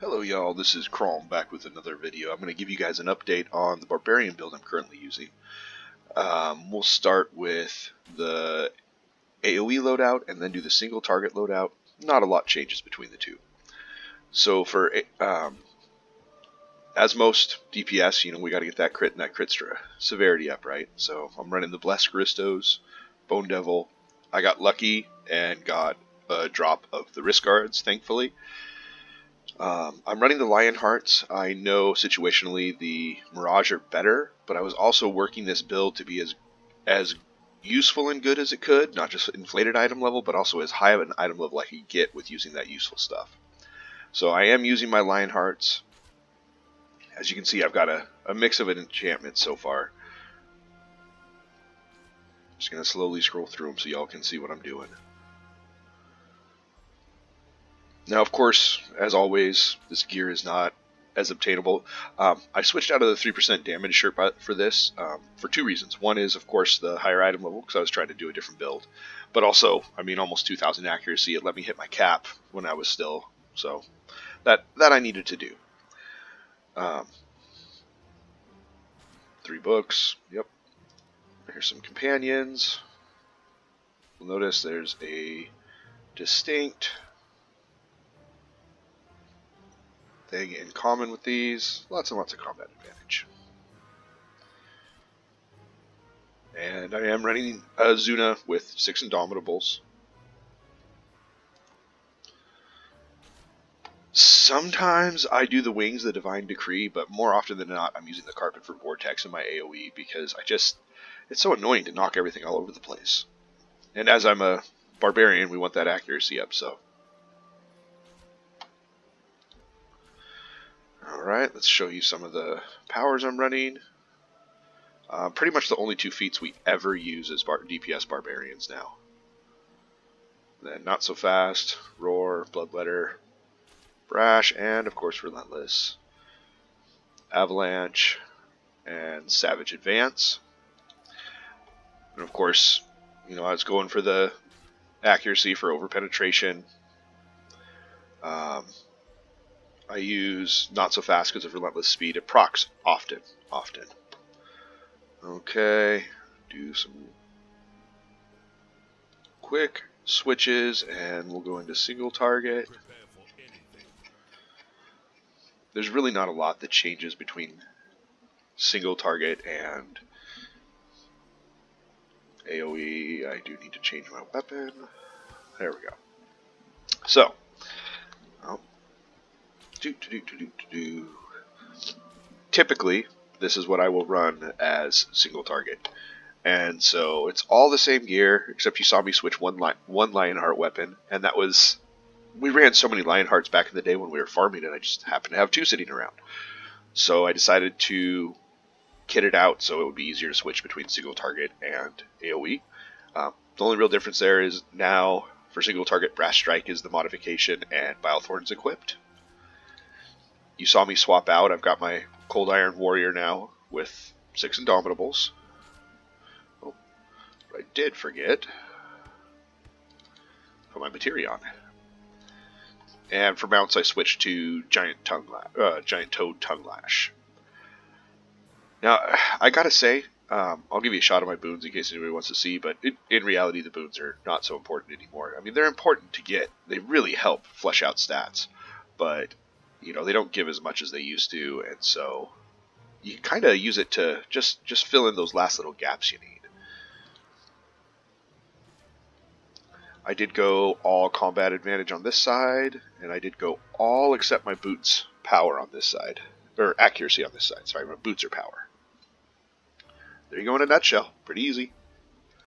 Hello y'all, this is Chrome back with another video. I'm going to give you guys an update on the Barbarian build I'm currently using. We'll start with the Aoe loadout and then do the single target loadout. Not a lot changes between the two. So for as most DPS, we got to get that crit and that crit severity up, right? So I'm running the Blessed Gristos, Bone Devil. I got lucky and got a drop of the Wrist Guards, thankfully. I'm running the Lion Hearts. I know situationally the Mirage are better, but I was also working this build to be as useful and good as it could, not just inflated item level, but also as high of an item level I could get with using that useful stuff. So I am using my Lion Hearts. As you can see, I've got a mix of an enchantment so far. Just going to slowly scroll through them so y'all can see what I'm doing. Now, of course, as always, this gear is not as obtainable. I switched out of the 3% damage shirt for this for two reasons. One is, of course, the higher item level, because I was trying to do a different build. But also, almost 2,000 accuracy. It let me hit my cap when I was still. So that I needed to do. 3 books. Yep. Here's some companions. You'll notice there's a distinct thing in common with these. Lots and lots of combat advantage. And I am running a Zuna with 6 Indomitables. Sometimes I do the Wings, the Divine Decree, but more often than not I'm using the Carpet for Vortex in my AoE because it's so annoying to knock everything all over the place. And as I'm a Barbarian, we want that accuracy up, so. Alright, let's show you some of the powers I'm running. Pretty much the only 2 feats we ever use as DPS Barbarians now. Then Not So Fast, Roar, Bloodletter, Brash, and of course Relentless. Avalanche, and Savage Advance. And of course, I was going for the accuracy for overpenetration. I use Not So Fast because of Relentless Speed. It procs often. Okay, do some quick switches and we'll go into single target. There's really not a lot that changes between single target and AoE. I do need to change my weapon. There we go. So, typically, this is what I will run as single target. And so it's all the same gear, except you saw me switch one Lionheart weapon, and that was... We ran so many Lionhearts back in the day when we were farming, and I just happened to have 2 sitting around. So I decided to kit it out so it would be easier to switch between single target and AoE. The only real difference there is now, for single target, Brass Strike is the modification, and Bilethorn's equipped. You saw me swap out. I've got my Cold Iron Warrior now with 6 Indomitables. Oh, but I did forget. Put my Materion. And for mounts, I switched to Giant Toad Tongue Lash. Now, I gotta say, I'll give you a shot of my boons in case anybody wants to see, but in reality, the boons are not so important anymore. They're important to get. They really help flesh out stats, but they don't give as much as they used to, and so you kind of use it to just fill in those last little gaps you need. I did go all combat advantage on this side, and I did go all except my boots power on this side, or accuracy on this side. Sorry, my boots are power. There you go in a nutshell. Pretty easy.